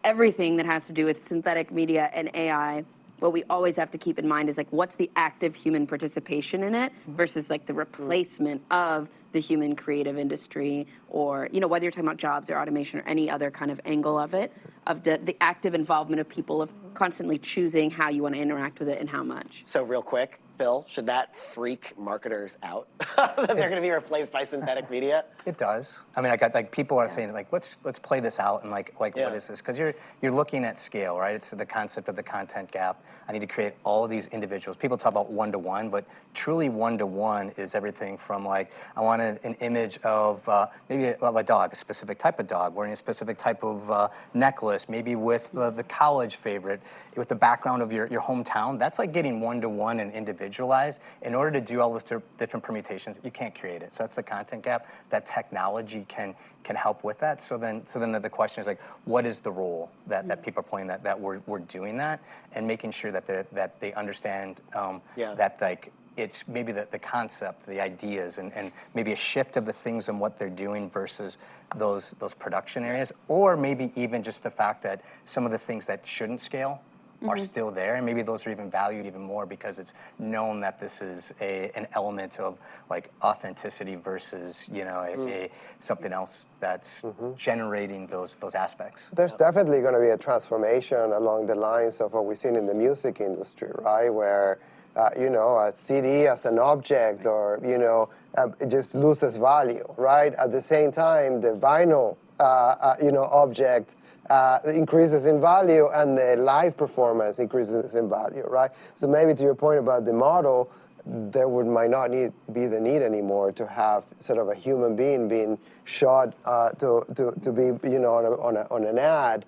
everything that has to do with synthetic media and AI, what we always have to keep in mind is like, what's the active human participation in it versus like the replacement of the human creative industry, or, you know, whether you're talking about jobs or automation or any other kind of angle of it, of the active involvement of people of constantly choosing how you want to interact with it and how much. So real quick, Phil, should that freak marketers out that they're going to be replaced by synthetic media? It does. I mean, I got like people are saying like, let's play this out and like Yeah. what is this? Because you're looking at scale, right? It's the concept of the content gap. I need to create all of these individuals. People talk about one-to-one, but truly one-to-one is everything from like I want an image of maybe a dog, a specific type of dog, wearing a specific type of necklace, maybe with the college favorite, with the background of your hometown. That's like getting one-to-one and individualized. In order to do all those different permutations, you can't create it. So that's the content gap. That technology can help with that. So then the question is like, what is the role that people are playing that we're doing that, and making sure that they understand that like it's maybe the concept, the ideas, and maybe a shift of the things and what they're doing versus those production areas, or maybe even just the fact that some of the things that shouldn't scale are still there, and maybe those are even valued even more because it's known that this is an element of like authenticity versus something else that's generating those aspects. There's definitely going to be a transformation along the lines of what we've seen in the music industry, right? Where a CD as an object, or it just loses value, right? At the same time, the vinyl, object increases in value, and the live performance increases in value, right? So maybe to your point about the model, there might not be the need anymore to have sort of a human being shot to be on an ad,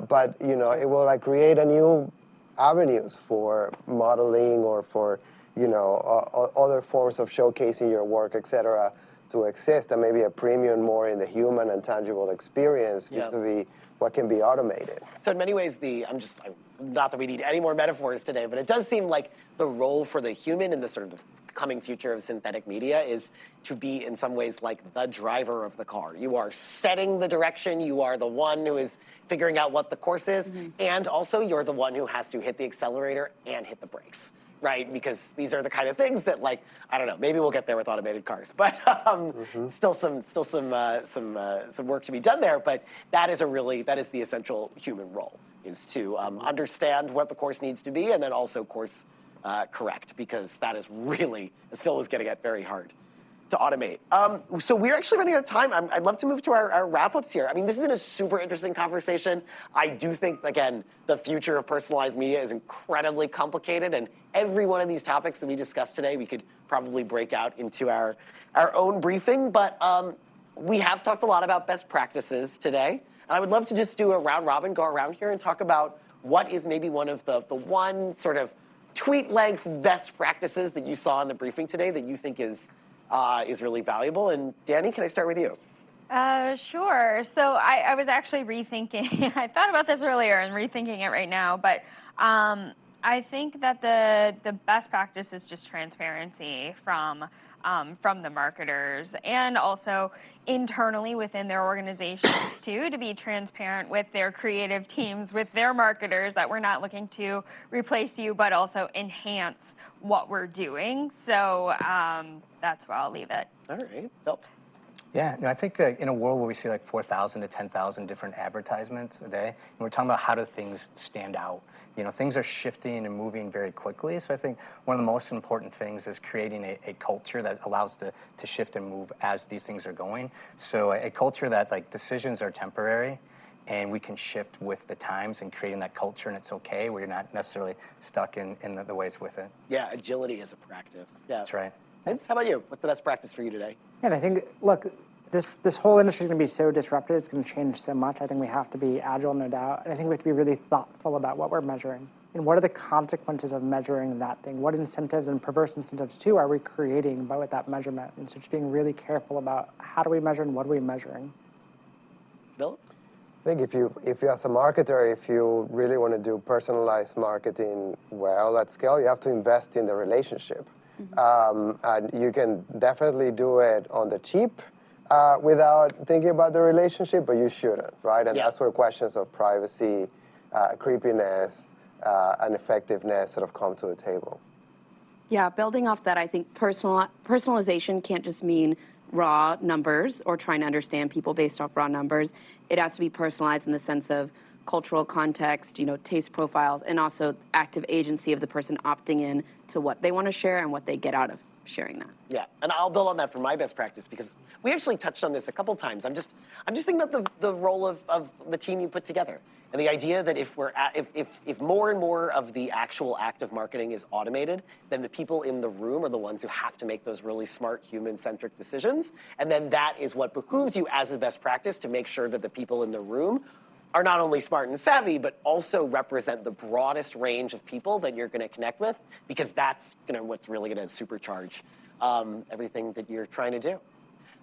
but it will like create a new avenues for modeling or for other forms of showcasing your work, etc., to exist, and maybe a premium more in the human and tangible experience vis-a-vis what can be automated. So in many ways, not that we need any more metaphors today, but it does seem like the role for the human in the sort of coming future of synthetic media is to be in some ways like the driver of the car. You are setting the direction, you are the one who is figuring out what the course is, and also you're the one who has to hit the accelerator and hit the brakes, right? Because these are the kind of things that, like, I don't know, maybe we'll get there with automated cars, but still some work to be done there. But that is the essential human role, is to understand what the course needs to be, and then also course correct, because that is really, as Phil was getting at, very hard to automate. So we're actually running out of time. I'd love to move to our wrap-ups here. I mean, this has been a super interesting conversation. I do think, again, the future of personalized media is incredibly complicated, and every one of these topics that we discussed today, we could probably break out into our own briefing. But we have talked a lot about best practices today, and I would love to just do a round robin, go around here and talk about what is maybe one of the one sort of tweet-length best practices that you saw in the briefing today that you think is really valuable. And Danny, can I start with you? Sure. So I was actually rethinking. I thought about this earlier and rethinking it right now, but I think that the best practice is just transparency from the marketers, and also internally within their organizations too, to be transparent with their creative teams, with their marketers, that we're not looking to replace you, but also enhance what we're doing. So that's where I'll leave it. All right, Phil. Yeah, no, I think in a world where we see like 4,000 to 10,000 different advertisements a day, and we're talking about how do things stand out. Things are shifting and moving very quickly. So I think one of the most important things is creating a culture that allows to shift and move as these things are going. So a culture that like decisions are temporary, and we can shift with the times and creating that culture, and it's okay, where you're not necessarily stuck in the ways with it. Yeah, agility is a practice. Yeah. That's right. Vince, how about you? What's the best practice for you today? And I think, look, this whole industry is going to be so disrupted. It's going to change so much. I think we have to be agile, no doubt. And I think we have to be really thoughtful about what we're measuring. And what are the consequences of measuring that thing? What incentives and perverse incentives, too, are we creating with that measurement? And so just being really careful about how do we measure and what are we measuring? Bill? I think if you as a marketer, if you really want to do personalized marketing well at scale, you have to invest in the relationship. And you can definitely do it on the cheap without thinking about the relationship, but you shouldn't, right? And that's where questions of privacy, creepiness, and effectiveness sort of come to the table. Yeah, building off that, I think personalization can't just mean raw numbers or trying to understand people based off raw numbers. It has to be personalized in the sense of cultural context, taste profiles, and also active agency of the person opting in to what they want to share and what they get out of sharing that. Yeah, and I'll build on that for my best practice because we actually touched on this a couple times. I'm just thinking about the role of the team you put together and the idea that if more and more of the actual act of marketing is automated, then the people in the room are the ones who have to make those really smart human-centric decisions, and then that is what behooves you as a best practice to make sure that the people in the room are not only smart and savvy, but also represent the broadest range of people that you're going to connect with, because that's what's really going to supercharge everything that you're trying to do.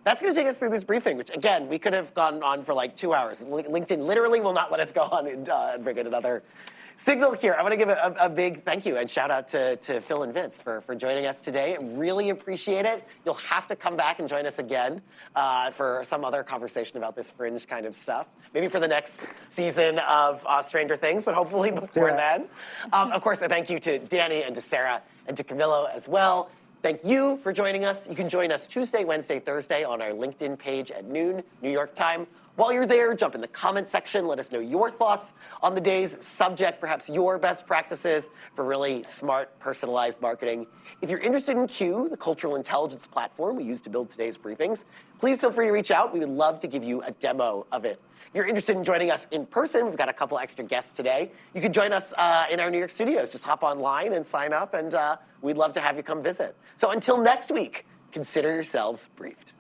That's going to take us through this briefing, which, again, we could have gone on for like 2 hours. LinkedIn literally will not let us go on and bring in another signal here. I want to give a big thank you and shout out to Phil and Vince for joining us today. I really appreciate it. You'll have to come back and join us again for some other conversation about this fringe kind of stuff. Maybe for the next season of Stranger Things, but hopefully before then. Of course, a thank you to Danny and to Sarah and to Camillo as well. Thank you for joining us. You can join us Tuesday, Wednesday, Thursday on our LinkedIn page at noon, New York time. While you're there, jump in the comment section. Let us know your thoughts on the day's subject, perhaps your best practices for really smart, personalized marketing. If you're interested in Q, the cultural intelligence platform we use to build today's briefings, please feel free to reach out. We would love to give you a demo of it. If you're interested in joining us in person, we've got a couple extra guests today. You can join us in our New York studios. Just hop online and sign up, and we'd love to have you come visit. So until next week, consider yourselves briefed.